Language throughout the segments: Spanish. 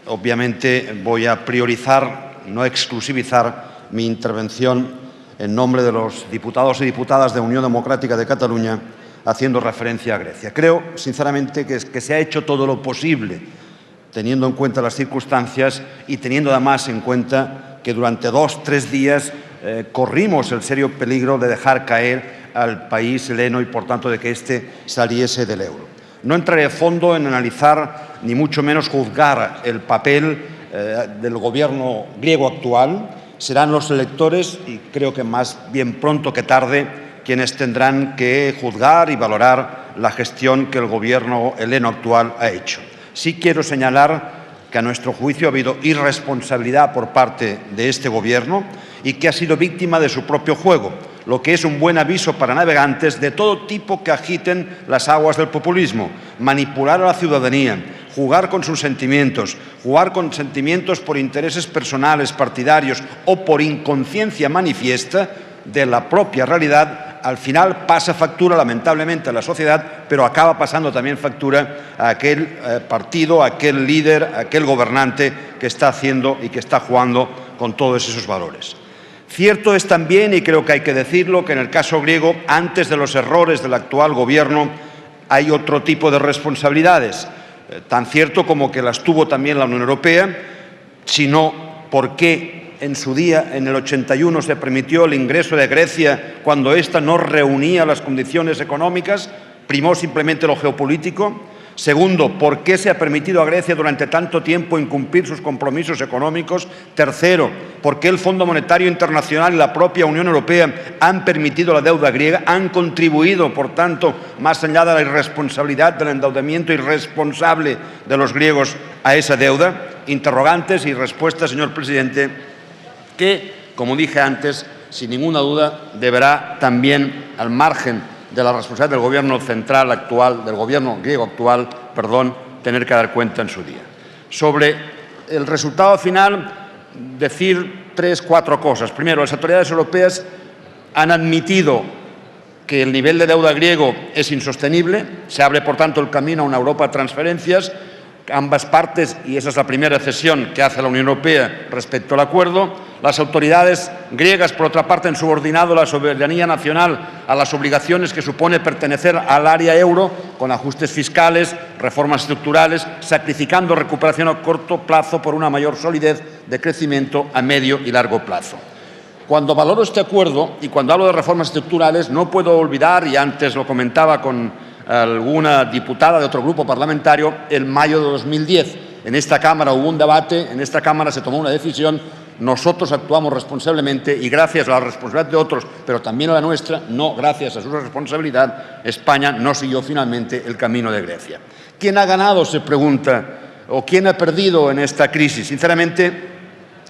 obviamente voy a priorizar, no exclusivizar mi intervención en nombre de los diputados y diputadas de Unión Democrática de Cataluña, haciendo referencia a Grecia. Creo, sinceramente, que se ha hecho todo lo posible, teniendo en cuenta las circunstancias y teniendo además en cuenta que durante 2 o 3 días corrimos el serio peligro de dejar caer al país heleno y, por tanto, de que éste saliese del euro. No entraré a fondo en analizar, ni mucho menos juzgar el papel del Gobierno griego actual. Serán los electores, y creo que más bien pronto que tarde, quienes tendrán que juzgar y valorar la gestión que el Gobierno heleno actual ha hecho. Sí quiero señalar que a nuestro juicio ha habido irresponsabilidad por parte de este Gobierno y que ha sido víctima de su propio juego, lo que es un buen aviso para navegantes de todo tipo que agiten las aguas del populismo, manipular a la ciudadanía, jugar con sus sentimientos, jugar con sentimientos por intereses personales, partidarios o por inconsciencia manifiesta de la propia realidad. Al final pasa factura, lamentablemente, a la sociedad, pero acaba pasando también factura a aquel partido, a aquel líder, a aquel gobernante que está haciendo y que está jugando con todos esos valores. Cierto es también, y creo que hay que decirlo, que en el caso griego, antes de los errores del actual Gobierno, hay otro tipo de responsabilidades. Tan cierto como que las tuvo también la Unión Europea, sino por qué en su día, en el 81, se permitió el ingreso de Grecia cuando ésta no reunía las condiciones económicas, primó simplemente lo geopolítico. Segundo, ¿por qué se ha permitido a Grecia durante tanto tiempo incumplir sus compromisos económicos? Tercero, ¿por qué el Fondo Monetario Internacional y la propia Unión Europea han permitido la deuda griega? Han contribuido, por tanto, más allá de la irresponsabilidad del endeudamiento irresponsable de los griegos a esa deuda. Interrogantes y respuestas, señor presidente, que, como dije antes, sin ninguna duda deberá también, al margen de la responsabilidad del Gobierno central actual, del Gobierno griego actual, tener que dar cuenta en su día. Sobre el resultado final, decir 3 o 4 cosas. Primero, las autoridades europeas han admitido que el nivel de deuda griego es insostenible. Se abre, por tanto, el camino a una Europa de transferencias. Ambas partes, y esa es la primera cesión que hace la Unión Europea respecto al acuerdo. Las autoridades griegas, por otra parte, han subordinado la soberanía nacional a las obligaciones que supone pertenecer al área euro, con ajustes fiscales, reformas estructurales, sacrificando recuperación a corto plazo por una mayor solidez de crecimiento a medio y largo plazo. Cuando valoro este acuerdo y cuando hablo de reformas estructurales, no puedo olvidar, y antes lo comentaba con alguna diputada de otro grupo parlamentario, el mayo de 2010. En esta Cámara hubo un debate, en esta Cámara se tomó una decisión, nosotros actuamos responsablemente y gracias a la responsabilidad de otros, pero también a la nuestra, no gracias a su responsabilidad, España no siguió finalmente el camino de Grecia. ¿Quién ha ganado?, se pregunta, o ¿quién ha perdido en esta crisis? Sinceramente,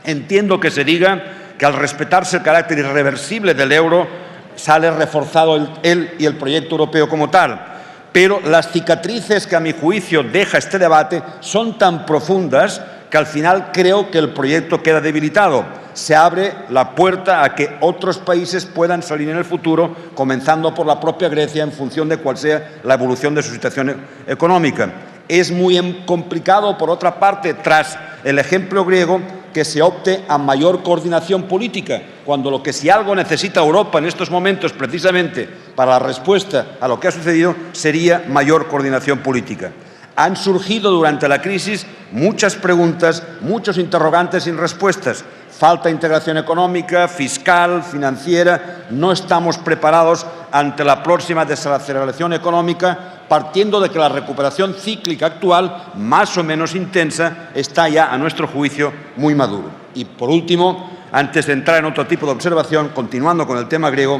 entiendo que se diga que al respetarse el carácter irreversible del euro, sale reforzado él y el proyecto europeo como tal. Pero las cicatrices que, a mi juicio, deja este debate son tan profundas que al final creo que el proyecto queda debilitado. Se abre la puerta a que otros países puedan salir en el futuro, comenzando por la propia Grecia, en función de cuál sea la evolución de su situación económica. Es muy complicado, por otra parte, tras el ejemplo griego, que se opte a mayor coordinación política, cuando si algo necesita Europa en estos momentos, precisamente para la respuesta a lo que ha sucedido, sería mayor coordinación política. Han surgido durante la crisis muchas preguntas, muchos interrogantes sin respuestas. Falta de integración económica, fiscal, financiera. No estamos preparados ante la próxima desaceleración económica, partiendo de que la recuperación cíclica actual, más o menos intensa, está ya, a nuestro juicio, muy maduro. Y, por último, antes de entrar en otro tipo de observación, continuando con el tema griego,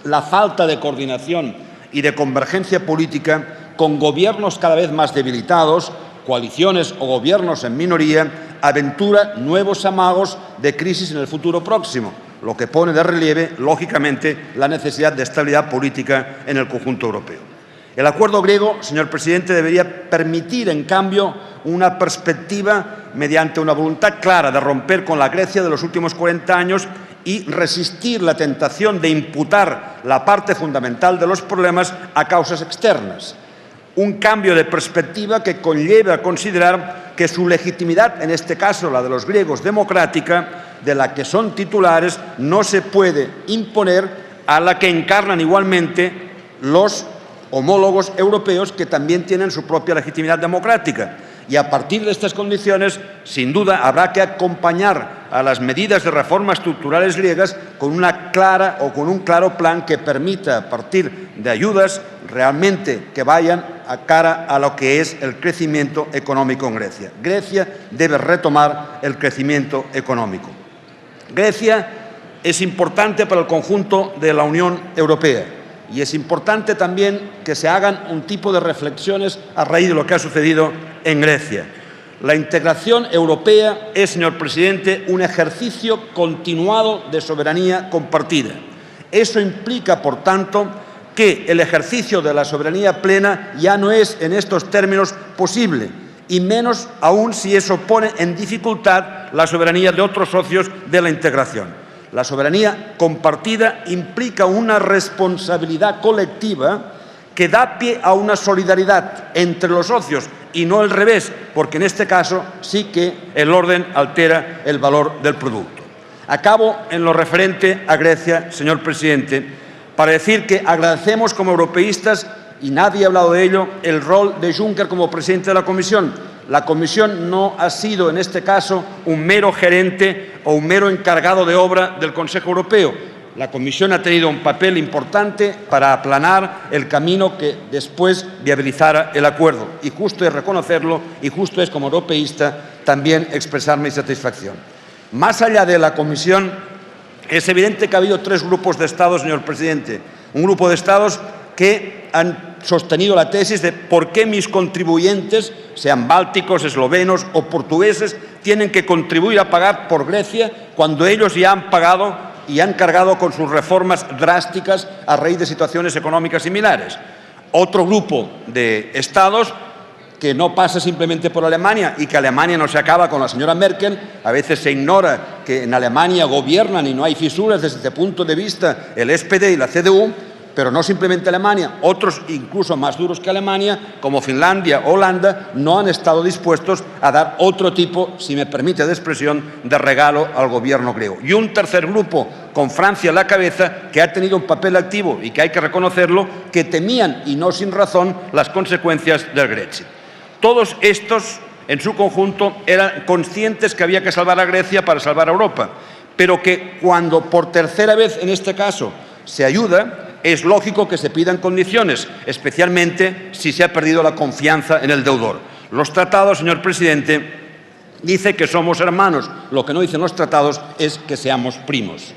la falta de coordinación y de convergencia política con gobiernos cada vez más debilitados, coaliciones o gobiernos en minoría, aventura nuevos amagos de crisis en el futuro próximo, lo que pone de relieve, lógicamente, la necesidad de estabilidad política en el conjunto europeo. El acuerdo griego, señor presidente, debería permitir, en cambio, una perspectiva mediante una voluntad clara de romper con la Grecia de los últimos 40 años y resistir la tentación de imputar la parte fundamental de los problemas a causas externas. Un cambio de perspectiva que conlleva a considerar que su legitimidad, en este caso la de los griegos democrática, de la que son titulares, no se puede imponer a la que encarnan igualmente los homólogos europeos, que también tienen su propia legitimidad democrática. Y a partir de estas condiciones, sin duda, habrá que acompañar a las medidas de reforma estructurales griegas con una clara o con un claro plan que permita, a partir de ayudas, realmente que vayan a cara a lo que es el crecimiento económico en Grecia. Grecia debe retomar el crecimiento económico. Grecia es importante para el conjunto de la Unión Europea. Y es importante también que se hagan un tipo de reflexiones a raíz de lo que ha sucedido en Grecia. La integración europea es, señor presidente, un ejercicio continuado de soberanía compartida. Eso implica, por tanto, que el ejercicio de la soberanía plena ya no es en estos términos posible, y menos aún si eso pone en dificultad la soberanía de otros socios de la integración. La soberanía compartida implica una responsabilidad colectiva que da pie a una solidaridad entre los socios y no al revés, porque en este caso sí que el orden altera el valor del producto. Acabo en lo referente a Grecia, señor presidente, para decir que agradecemos como europeístas, y nadie ha hablado de ello, el rol de Juncker como presidente de la Comisión. La Comisión no ha sido, en este caso, un mero gerente o un mero encargado de obra del Consejo Europeo. La Comisión ha tenido un papel importante para aplanar el camino que después viabilizara el acuerdo. Y justo es reconocerlo, y justo es, como europeísta, también expresar mi satisfacción. Más allá de la Comisión, es evidente que ha habido tres grupos de Estados, señor presidente. Un grupo de Estados que han sostenido la tesis de por qué mis contribuyentes, sean bálticos, eslovenos o portugueses, tienen que contribuir a pagar por Grecia cuando ellos ya han pagado y han cargado con sus reformas drásticas a raíz de situaciones económicas similares. Otro grupo de Estados que no pasa simplemente por Alemania y que Alemania no se acaba con la señora Merkel. A veces se ignora que en Alemania gobiernan y no hay fisuras desde ese punto de vista el SPD y la CDU, pero no simplemente Alemania, otros incluso más duros que Alemania, como Finlandia o Holanda, no han estado dispuestos a dar otro tipo, si me permite de expresión, de regalo al gobierno griego. Y un tercer grupo, con Francia a la cabeza, que ha tenido un papel activo y que hay que reconocerlo, que temían, y no sin razón, las consecuencias del Brexit. Todos estos, en su conjunto, eran conscientes que había que salvar a Grecia para salvar a Europa, pero que cuando por tercera vez, en este caso, se ayuda, es lógico que se pidan condiciones, especialmente si se ha perdido la confianza en el deudor. Los tratados, señor presidente, dicen que somos hermanos. Lo que no dicen los tratados es que seamos primos.